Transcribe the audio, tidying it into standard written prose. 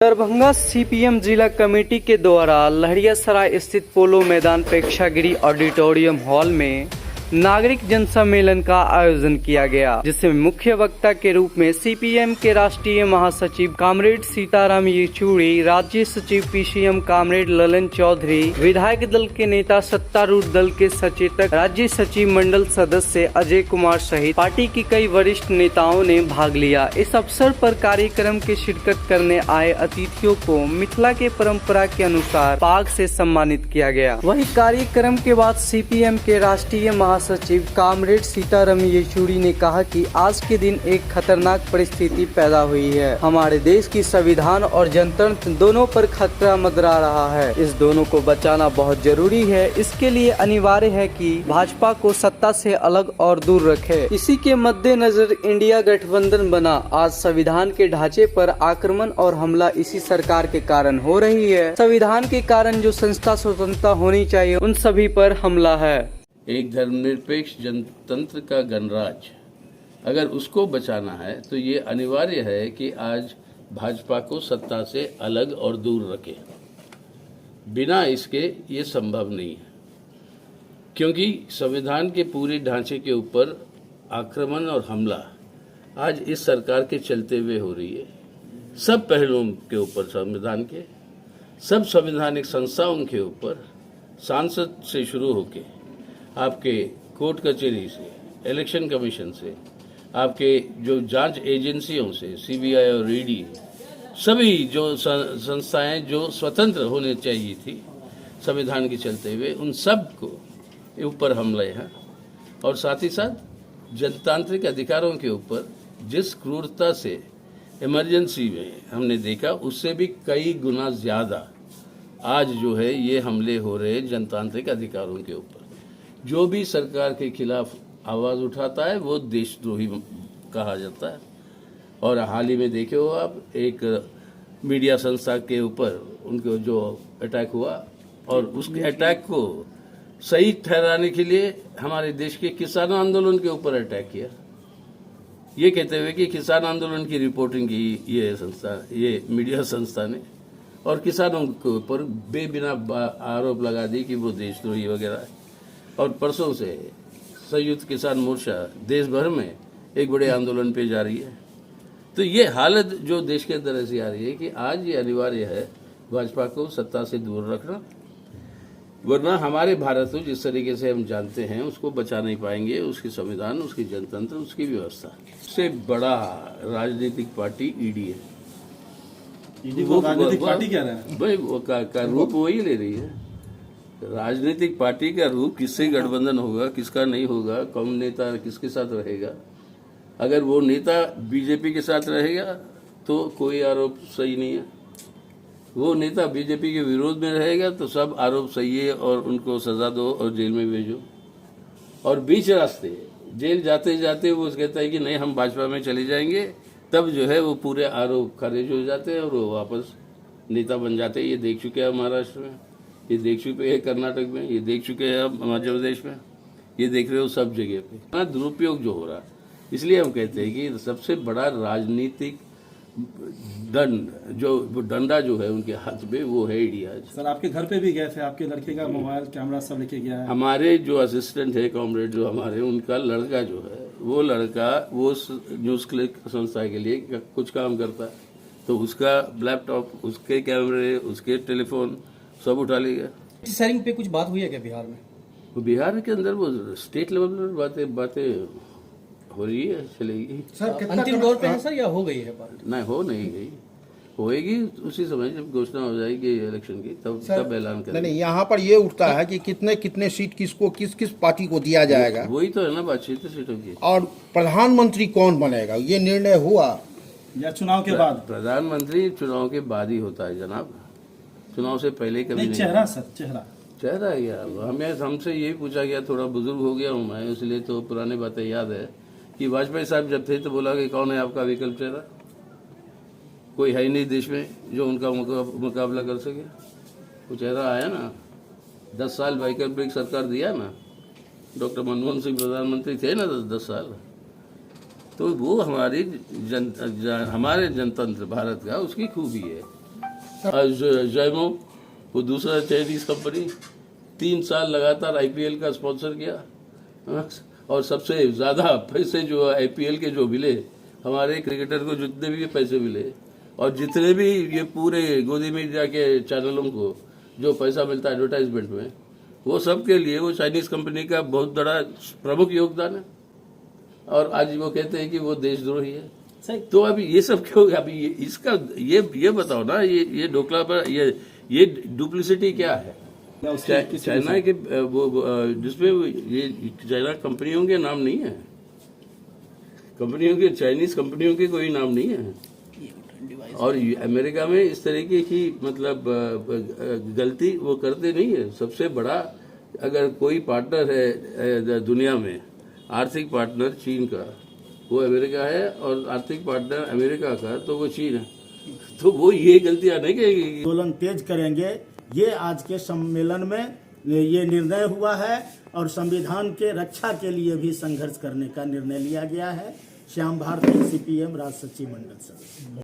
Darbhanga CPM जिला committee के द्वारा लहरियासराय स्थित पोलो मैदान प्रेक्षागृह ऑडिटोरियम हॉल में नागरिक जन सम्मेलन का आयोजन किया गया, जिसमें मुख्य वक्ता के रूप में सीपीएम के राष्ट्रीय महासचिव कामरेड सीताराम येचुरी, राज्य सचिव पीसीएम कामरेड ललन चौधरी, विधायक दल के नेता, सत्तारूढ़ दल के सचेतक, राज्य सचिव मंडल सदस्य अजय कुमार सहित पार्टी की कई वरिष्ठ नेताओं ने भाग लिया। इस अवसर पर कार्यक्रम के शिरकत करने आए अतिथियों को मिथिला के परंपरा के अनुसार पाग से सम्मानित किया गया। वहीं कार्यक्रम के बाद सीपीएम के राष्ट्रीय सचिव कामरेड सीताराम येचुरी ने कहा कि आज के दिन एक खतरनाक परिस्थिति पैदा हुई है। हमारे देश की संविधान और जनतंत्र दोनों पर खतरा मंडरा रहा है। इस दोनों को बचाना बहुत जरूरी है। इसके लिए अनिवार्य है कि भाजपा को सत्ता से अलग और दूर रखे। इसी के मद्देनजर इंडिया गठबंधन बना। आज संविधान के ढांचे पर आक्रमण और हमला इसी सरकार के कारण हो रही है। संविधान के कारण जो संस्था स्वतंत्रता होनी चाहिए उन सभी पर हमला है। एक धर्मनिरपेक्ष जनतंत्र का गणराज, अगर उसको बचाना है तो ये अनिवार्य है कि आज भाजपा को सत्ता से अलग और दूर रखे। बिना इसके ये संभव नहीं है, क्योंकि संविधान के पूरे ढांचे के ऊपर आक्रमण और हमला आज इस सरकार के चलते हुए हो रही है। सब पहलुओं के ऊपर, संविधान के सब संवैधानिक संस्थाओं के ऊपर, सांसद से शुरू होके आपके कोर्ट कचहरी से, इलेक्शन कमीशन से, आपके जो जांच एजेंसियों से, सीबीआई और ईडी, सभी जो संस्थाएं जो स्वतंत्र होने चाहिए थी संविधान के चलते हुए, उन सब को ऊपर हमले हैं। और साथ ही साथ जनतांत्रिक अधिकारों के ऊपर जिस क्रूरता से इमरजेंसी में हमने देखा, उससे भी कई गुना ज़्यादा आज जो है ये हमले हो रहे जनतांत्रिक अधिकारों के ऊपर। जो भी सरकार के खिलाफ आवाज़ उठाता है वो देशद्रोही कहा जाता है। और हाल ही में देखे हो आप, एक मीडिया संस्था के ऊपर उनको जो अटैक हुआ, और उस अटैक को सही ठहराने के लिए हमारे देश के किसान आंदोलन के ऊपर अटैक किया, ये कहते हुए कि किसान आंदोलन की रिपोर्टिंग की ये संस्था, ये मीडिया संस्था ने, और किसानों के ऊपर बेबिना आरोप लगा दी कि वो देशद्रोही वगैरह है। और परसों से संयुक्त किसान मोर्चा देश भर में एक बड़े आंदोलन पे जा रही है। तो ये हालत जो देश के अंदर ऐसी आ रही है कि आज ये अनिवार्य है भाजपा को सत्ता से दूर रखना, वरना हमारे भारत को जिस तरीके से हम जानते हैं उसको बचा नहीं पाएंगे। उसकी संविधान, उसकी जनतंत्र, उसकी व्यवस्था। सबसे बड़ा राजनीतिक पार्टी ईडी है। ईडी को राजनीतिक पार्टी कह रहे हैं भाई, वो का रूप वही ले रही है। राजनीतिक पार्टी का रूप, किससे गठबंधन होगा, किसका नहीं होगा, कौन नेता किसके साथ रहेगा। अगर वो नेता बीजेपी के साथ रहेगा तो कोई आरोप सही नहीं है। वो नेता बीजेपी के विरोध में रहेगा तो सब आरोप सही है और उनको सजा दो और जेल में भेजो। और बीच रास्ते जेल जाते जाते वो कहता है कि नहीं हम भाजपा में चले जाएंगे, तब जो है वो पूरे आरोप खारिज हो जाते हैं और वो वापस नेता बन जाते हैं। ये देख चुके हैं महाराष्ट्र में, ये देख चुके हैं कर्नाटक में, ये देख चुके हैं मध्य प्रदेश में, ये देख रहे हो सब जगह पे दुरुपयोग जो हो रहा है। इसलिए हम कहते हैं कि सबसे बड़ा राजनीतिक दंड, जो डंडा जो है उनके हाथ में, वो है ईडी। आज सर आपके घर पे भी गए थे, आपके लड़के का मोबाइल कैमरा सब लेके गया है। हमारे जो असिस्टेंट है, कॉमरेड जो हमारे, उनका लड़का जो है, वो लड़का वो न्यूज़ क्लिक संस्था के लिए कुछ काम करता है, तो उसका लैपटॉप, उसके कैमरे, उसके टेलीफोन सब उठा लिया। शेयरिंग पे कुछ बात हुई है क्या बिहार में? वो बिहार के अंदर वो स्टेट लेवल पर बातें हो रही है, चलेगी। सर अंतिम दौर पे है सर, या हो गई है बात? नहीं, हो नहीं गई, होएगी उसी समय जब घोषणा हो जाएगी इलेक्शन की, तब ऐलान करेंगे। नहीं, यहाँ पर ये उठता है कि कितने कितने सीट किसको, किस किस पार्टी को दिया जाएगा। वही तो है ना बात, सीटों की। और प्रधानमंत्री कौन बनेगा, ये निर्णय हुआ या चुनाव के बाद? प्रधानमंत्री चुनाव के बाद ही होता है जनाब, चुनाव से पहले कभी नहीं। चेहरा सर, चेहरा है क्या? हमसे यही पूछा गया, थोड़ा बुजुर्ग हो गया हूँ मैं, इसलिए तो पुरानी बातें याद है कि वाजपेयी साहब जब थे तो बोला कि कौन है आपका विकल्प चेहरा? कोई है ही नहीं देश में जो उनका मुकाबला कर सके। वो चेहरा आया ना, 10 साल वैकल्पिक सरकार दिया ना, डॉक्टर मनमोहन सिंह प्रधानमंत्री थे ना 10 साल, तो वो हमारे जनतंत्र भारत का उसकी खूबी है। जयमो वो दूसरा चाइनीज कंपनी 3 साल लगातार आईपीएल का स्पॉन्सर किया और सबसे ज़्यादा पैसे जो आईपीएल के जो मिले हमारे क्रिकेटर को, जितने भी पैसे मिले और जितने भी ये पूरे गोदी मीडिया के चैनलों को जो पैसा मिलता है एडवर्टाइजमेंट में, वो सब के लिए वो चाइनीज कंपनी का बहुत बड़ा प्रमुख योगदान है। और आज वो कहते हैं कि वो देशद्रोही है। तो अभी ये सब क्यों? अभी इसका ये बताओ ना, ये ढोकला पर ये डुप्लिसिटी क्या है? चाइना के वो जिसमें ये चाइना कंपनियों के नाम नहीं है, कंपनियों के, चाइनीज कंपनियों के कोई नाम नहीं है। और अमेरिका में इस तरीके की मतलब गलती वो करते नहीं है। सबसे बड़ा अगर कोई पार्टनर है दुनिया में, आर्थिक पार्टनर चीन का, वो अमेरिका है, और आर्थिक पार्टनर अमेरिका का तो वो चीन है। तो वो ये गलतियां नहीं करेगी। आंदोलन तेज करेंगे, ये आज के सम्मेलन में ये निर्णय हुआ है और संविधान के रक्षा के लिए भी संघर्ष करने का निर्णय लिया गया है। श्याम भारती, सीपीएम राज्य सचिव मंडल सदस्य।